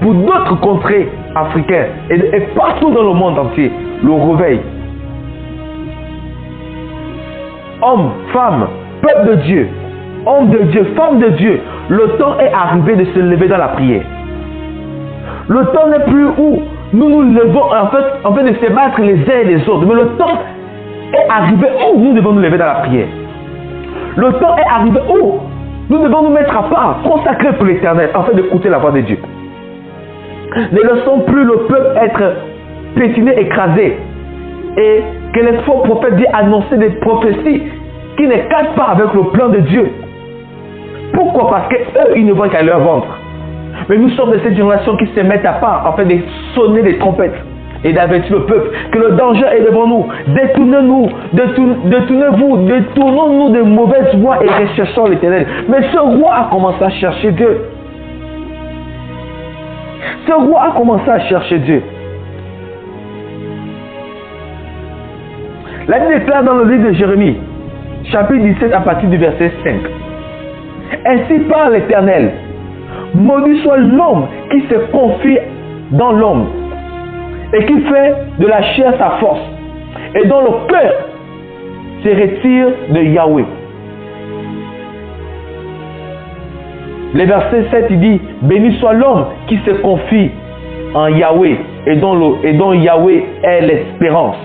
Pour d'autres contrées africaines et partout dans le monde entier, le réveil. Hommes, femmes, peuple de Dieu, hommes de Dieu, femmes de Dieu, le temps est arrivé de se lever dans la prière. Le temps n'est plus où nous nous levons en fait de se battre les uns et les autres, mais le temps est arrivé où nous devons nous lever dans la prière. Le temps est arrivé où nous devons nous mettre à part, consacrés pour l'éternel, afin d'écouter la voix de Dieu. Ne laissons plus le peuple être piétiné, écrasé, et que les faux prophètes viennent annoncer des prophéties qui ne cadrent pas avec le plan de Dieu. Pourquoi? Parce qu'eux, ils ne voient qu'à leur ventre. Mais nous sommes de cette génération qui se mettent à part afin de sonner les trompettes et d'avertir le peuple que le danger est devant nous. Détournez-nous, détournez-vous, détournons-nous de mauvaises voies et recherchons l'éternel. Mais ce roi a commencé à chercher Dieu. Ce roi a commencé à chercher Dieu. La Bible déclare dans le livre de Jérémie, chapitre 17 à partir du verset 5. Ainsi parle l'Éternel. Maudit soit l'homme qui se confie dans l'homme et qui fait de la chair sa force et dont le cœur se retire de Yahweh. Le verset 7 il dit: béni soit l'homme qui se confie en Yahweh et dont Yahweh est l'espérance.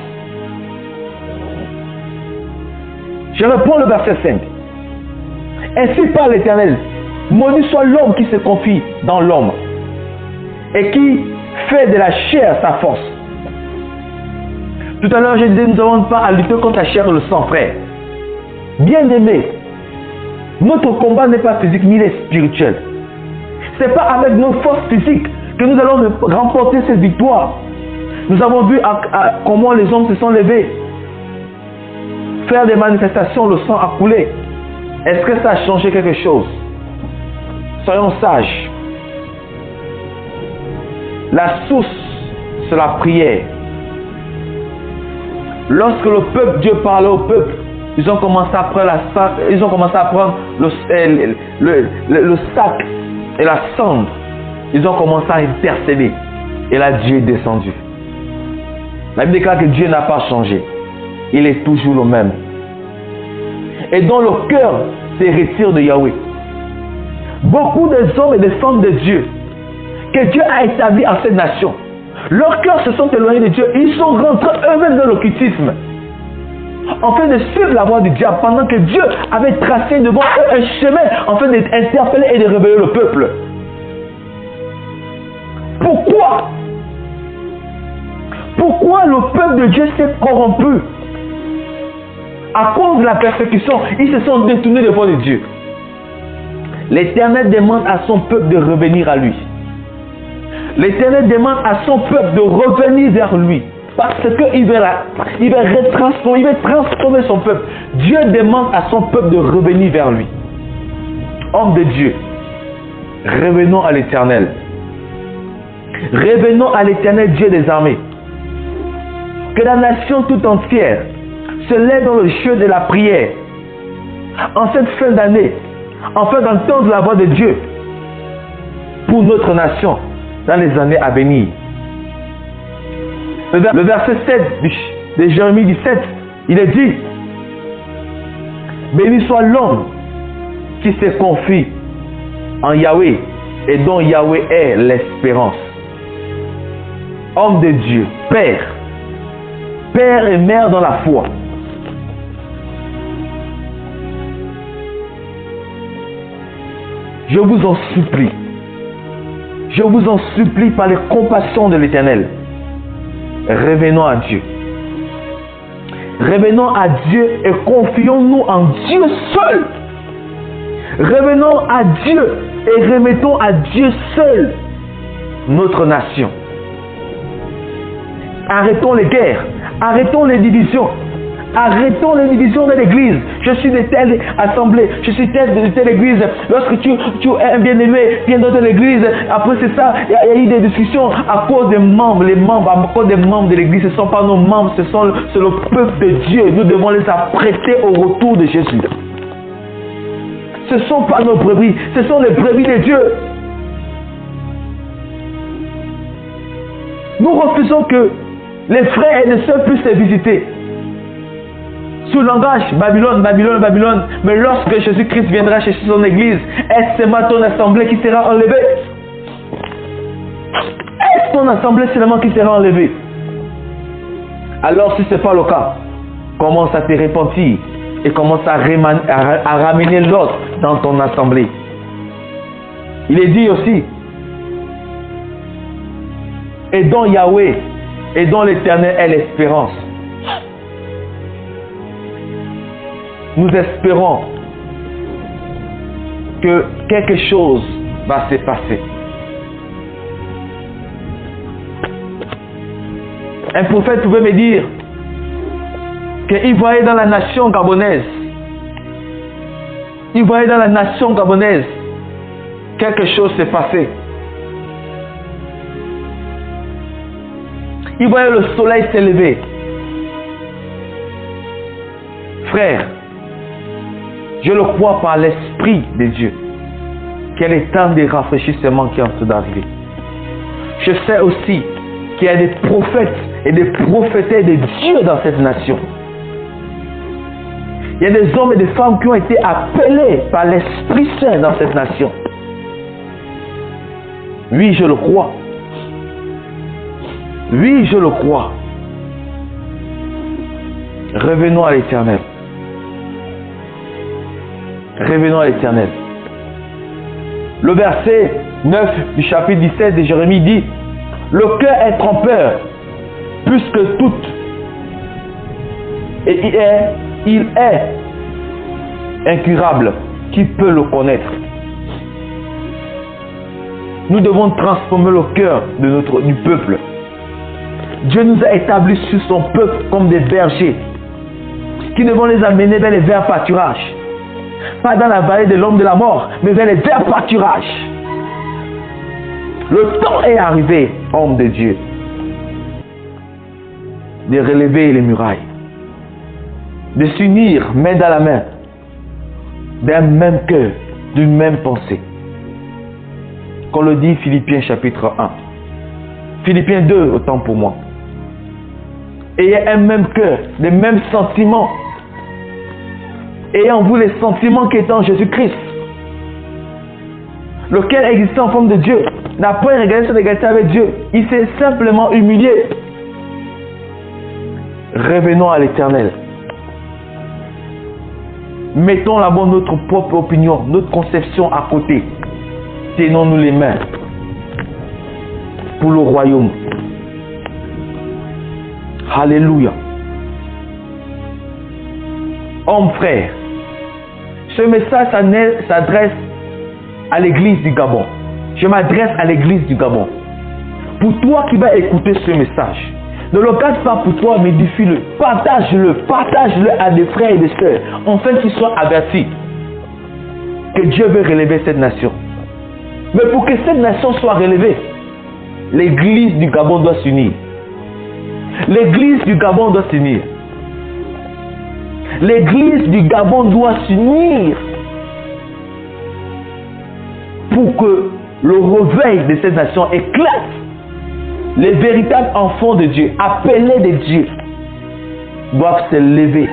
Je reprends le verset 5. Ainsi parle l'Éternel. Maudit soit l'homme qui se confie dans l'homme et qui fait de la chair sa force. Tout à l'heure, je disais, nous n'avons pas à lutter contre la chair et le sang, frère. Bien-aimé, notre combat n'est pas physique, mais il est spirituel. Ce n'est pas avec nos forces physiques que nous allons remporter cette victoire. Nous avons vu comment les hommes se sont levés. Faire des manifestations, le sang a coulé. Est-ce que ça a changé quelque chose? Soyons sages. La source, c'est la prière. Lorsque le peuple, Dieu parlait au peuple, ils ont commencé à prendre le sac et la cendre. Ils ont commencé à intercéder. Et là, Dieu est descendu. La Bible déclare que Dieu n'a pas changé. Il est toujours le même. Et dans le cœur se retire de Yahweh. Beaucoup des hommes et des femmes de Dieu que Dieu a établis en cette nation, leurs cœurs se sont éloignés de Dieu. Ils sont rentrés eux-mêmes dans l'occultisme, afin de suivre la voie du diable, pendant que Dieu avait tracé devant eux un chemin afin d'interpeller et de réveiller le peuple. Pourquoi? Pourquoi le peuple de Dieu s'est corrompu? À cause de la persécution, ils se sont détournés de la voie de Dieu. L'Éternel demande à son peuple de revenir à lui. L'Éternel demande à son peuple de revenir vers lui. Parce qu'il veut transformer son peuple. Dieu demande à son peuple de revenir vers lui. Homme de Dieu, revenons à l'Éternel. Revenons à l'Éternel Dieu des armées. Que la nation tout entière se lève dans le jeu de la prière en cette fin d'année, afin d'entendre la voix de Dieu pour notre nation dans les années à venir. Le verset 7 de Jérémie 17, il est dit: béni soit l'homme qui se confie en Yahweh et dont Yahweh est l'espérance. Homme de Dieu, Père et mère dans la foi. Je vous en supplie par les compassions de l'Éternel. Revenons à Dieu. Revenons à Dieu et confions-nous en Dieu seul. Revenons à Dieu et remettons à Dieu seul notre nation. Arrêtons les guerres, arrêtons les divisions, Arrêtons les divisions de l'église. Je suis de telle assemblée, je suis de telle église. Lorsque tu es un bien-aimé, viens dans telle église. Après c'est ça, il y a eu des discussions à cause des membres. Les membres, à cause des membres de l'église, ce ne sont pas nos membres, c'est le peuple de Dieu. Nous devons les apprêter au retour de Jésus. Ce ne sont pas nos brebis, ce sont les brebis de Dieu. Nous refusons que les frères et les sœurs puissent se visiter. Sous le langage, Babylone, Babylone, Babylone. Mais lorsque Jésus-Christ viendra chercher son église, est-ce seulement ton assemblée qui sera enlevée? Est-ce ton assemblée seulement qui sera enlevée? Alors si ce n'est pas le cas, commence à te repentir et commence à ramener l'autre dans ton assemblée. Il est dit aussi, et dont Yahweh, et dont l'Éternel est l'espérance. Nous espérons que quelque chose va se passer. Un prophète pouvait me dire qu'il voyait dans la nation gabonaise, quelque chose s'est passé. Il voyait le soleil s'élever. Frère, je le crois par l'Esprit de Dieu qu'il y a des temps de rafraîchissement qui sont en train d'arriver. Je sais aussi qu'il y a des prophètes et des prophétesses de Dieu dans cette nation. Il y a des hommes et des femmes qui ont été appelés par l'Esprit Saint dans cette nation. Oui, je le crois. Oui, je le crois. Revenons à l'Éternel. Revenons à l'Éternel. Le verset 9 du chapitre 17 de Jérémie dit: le cœur est trompeur plus que tout. Et il est incurable. Qui peut le connaître? Nous devons transformer le cœur du peuple. Dieu nous a établis sur son peuple comme des bergers qui devons les amener vers les verts pâturages. Pas dans la vallée de l'ombre de la mort, mais vers les verts pâturages. Le temps est arrivé, homme de Dieu, de relever les murailles, de s'unir main dans la main, d'un même cœur, d'une même pensée. Qu'on le dit Philippiens chapitre 1. Philippiens 2, autant pour moi. Ayez un même cœur, les mêmes sentiments. Ayez en vous les sentiments qui étaient en Jésus-Christ, lequel existait en forme de Dieu, n'a pas regardé son égalité avec Dieu. Il s'est simplement humilié. Revenons à l'Éternel. Mettons là-bas notre propre opinion, notre conception à côté. Tenons-nous les mains pour le royaume. Alléluia. Homme frère, ce message s'adresse à l'église du Gabon. Je m'adresse à l'église du Gabon. Pour toi qui vas écouter ce message, ne le garde pas pour toi, mais diffuse-le. Partage-le à des frères et des sœurs, afin qu'ils soient avertis que Dieu veut relever cette nation. Mais pour que cette nation soit relevée, l'église du Gabon doit s'unir. L'église du Gabon doit s'unir. L'église du Gabon doit s'unir pour que le réveil de cette nation éclate. Les véritables enfants de Dieu, appelés de Dieu, doivent se lever.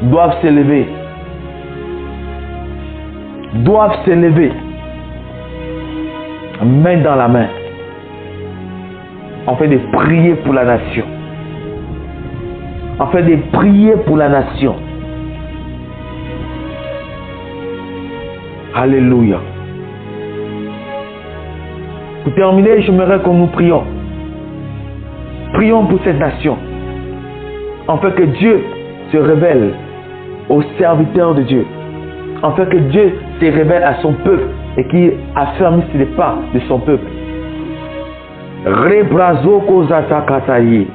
Doivent se lever. Doivent se lever. Main dans la main. Afin de prier pour la nation. Afin de prier pour la nation. Alléluia. Pour terminer, j'aimerais que nous prions. Prions pour cette nation. Afin que Dieu se révèle aux serviteurs de Dieu. Afin que Dieu se révèle à son peuple et qu'il affermisse les pas de son peuple. Rebrazoko zatakataye.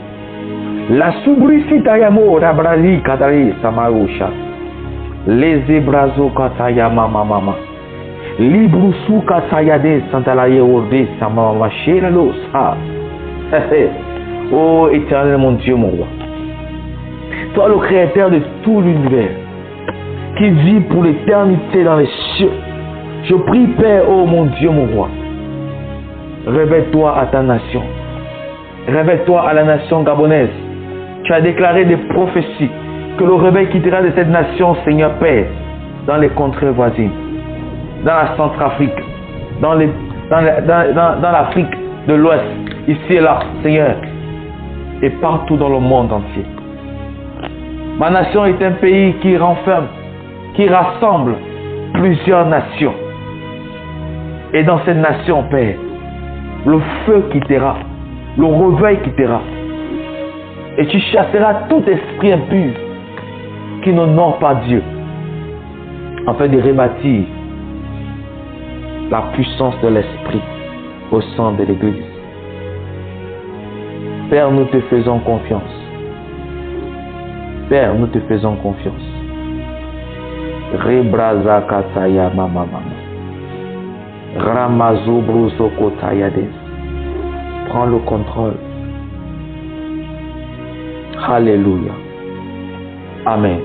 La subricita yamo rabrali katari samarusha. Les ebrazo kataya mama. Librusu katayade santalaye orde samama shelalos. Oh éternel mon Dieu, mon roi. Toi le créateur de tout l'univers, qui vit pour l'éternité dans les cieux. Je prie, Père, oh mon Dieu, mon roi. Révèle-toi à ta nation. Révèle-toi à la nation gabonaise. Tu as déclaré des prophéties que le réveil quittera de cette nation, Seigneur Père, dans les contrées voisines, dans la Centrafrique, dans l'Afrique de l'Ouest, ici et là, Seigneur, et partout dans le monde entier. Ma nation est un pays qui renferme, qui rassemble plusieurs nations. Et dans cette nation, Père, le feu quittera, le réveil quittera. Et tu chasseras tout esprit impur qui n'honore pas Dieu, afin de rebâtir la puissance de l'esprit au sein de l'Église. Père, nous te faisons confiance. Père, nous te faisons confiance. Rebraza kataya mama. Ramazo bruso kotayades. Prends le contrôle. Alléluia. Amen.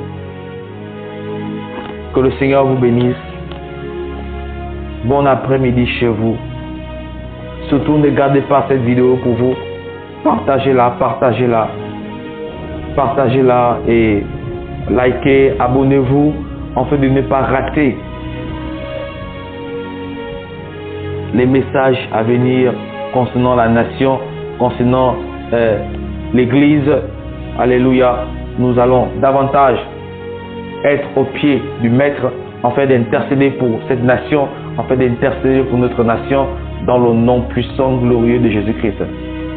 Que le Seigneur vous bénisse. Bon après-midi chez vous. Surtout ne gardez pas cette vidéo pour vous. Partagez-la, partagez-la. Partagez-la et likez, abonnez-vous afin de ne pas rater les messages à venir concernant la nation, concernant l'Église. Alléluia. Nous allons davantage être au pied du Maître afin d'intercéder pour cette nation, afin d'intercéder pour notre nation dans le nom puissant, glorieux de Jésus-Christ.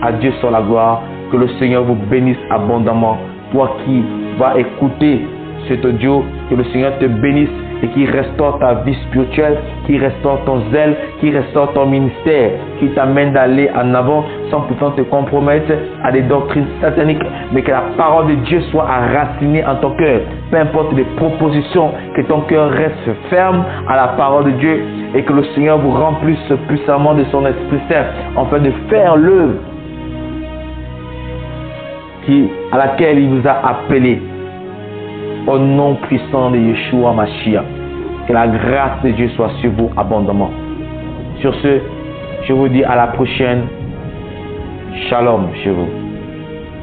À Dieu soit la gloire. Que le Seigneur vous bénisse abondamment. Toi qui vas écouter cet audio, que le Seigneur te bénisse et qui restaure ta vie spirituelle, qui restaure ton zèle, qui restaure ton ministère, qui t'amène d'aller en avant sans pourtant te compromettre à des doctrines sataniques, mais que la parole de Dieu soit enracinée en ton cœur. Peu importe les propositions, que ton cœur reste ferme à la parole de Dieu et que le Seigneur vous remplisse puissamment de son Esprit Saint afin de faire l'œuvre à laquelle il vous a appelé. Au nom puissant de Yeshua Mashiach, que la grâce de Dieu soit sur vous abondamment. Sur ce, je vous dis à la prochaine. Shalom chez vous.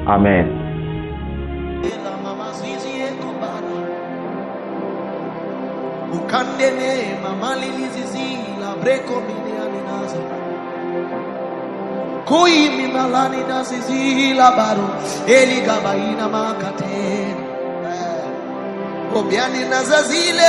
Amen. Obiani nazazile